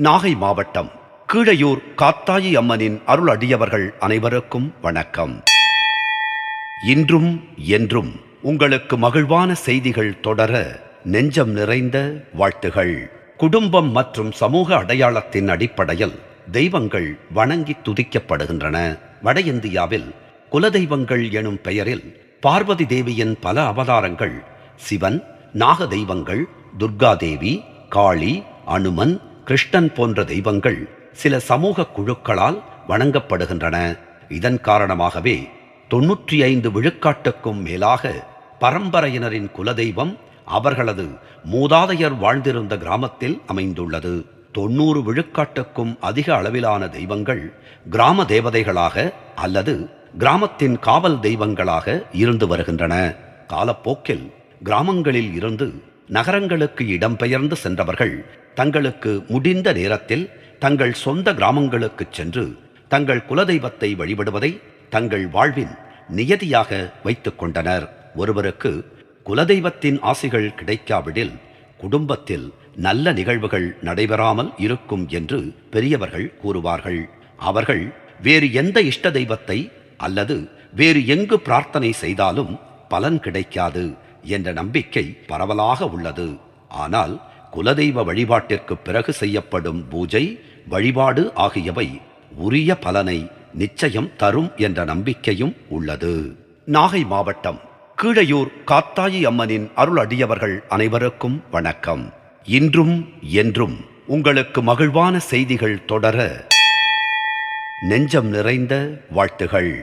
நாகை மாவட்டம் கீழையூர் காத்தாயி அம்மனின் அருள் அடியவர்கள் அனைவருக்கும் வணக்கம். இன்றும் என்றும் உங்களுக்கு மகிழ்வான செய்திகள் தொடர நெஞ்சம் நிறைந்த வாழ்த்துகள். குடும்பம் மற்றும் சமூக அடையாளத்தின் அடிப்படையில் தெய்வங்கள் வணங்கி துதிக்கப்படுகின்றன. வட இந்தியாவில் குலதெய்வங்கள் எனும் பெயரில் பார்வதி தேவியின் பல அவதாரங்கள், சிவன், நாக தெய்வங்கள், துர்கா தேவி, காளி, அனுமன், கிருஷ்ணன் போன்ற தெய்வங்கள் சில சமூக குழுக்களால் வணங்கப்படுகின்றன. இதன் காரணமாகவே 95 விழுக்காட்டுக்கும் மேலாக பரம்பரையினரின் குலதெய்வம் அவர்களது மூதாதையர் வாழ்ந்திருந்த கிராமத்தில் அமைந்துள்ளது. 90 விழுக்காட்டுக்கும் அதிக அளவிலான தெய்வங்கள் கிராம தேவதைகளாக அல்லது கிராமத்தின் காவல் தெய்வங்களாக இருந்து வருகின்றன. காலப்போக்கில் கிராமங்களில் இருந்து நகரங்களுக்கு இடம்பெயர்ந்து சென்றவர்கள் தங்களுக்கு முடிந்த நேரத்தில் தங்கள் சொந்த கிராமங்களுக்கு சென்று தங்கள் குலதெய்வத்தை வழிபடுவதை தங்கள் வாழ்வின் நியதியாக வைத்துக் கொண்டனர். ஒருவருக்கு குலதெய்வத்தின் ஆசிகள் கிடைக்காவிடில் குடும்பத்தில் நல்ல நிகழ்வுகள் நடைபெறாமல் இருக்கும் என்று பெரியவர்கள் கூறுவார்கள். அவர்கள் வேறு எந்த இஷ்ட தெய்வத்தை அல்லது வேறு எங்கு பிரார்த்தனை செய்தாலும் பலன் கிடைக்காது என்ற நம்பிக்கை பரவலாக உள்ளது. ஆனால் குலதெய்வ வழிபாட்டிற்கு பிறகு செய்யப்படும் பூஜை, வழிபாடு ஆகியவை உரிய பலனை நிச்சயம் தரும் என்ற நம்பிக்கையும் உள்ளது. நாகை மாவட்டம் கீழையூர் காத்தாயி அம்மனின் அருள் அடியவர்கள் அனைவருக்கும் வணக்கம். இன்றும் என்றும் உங்களுக்கு மகிழ்வான செய்திகள் தொடர நெஞ்சம் நிறைந்த வாழ்த்துகள்.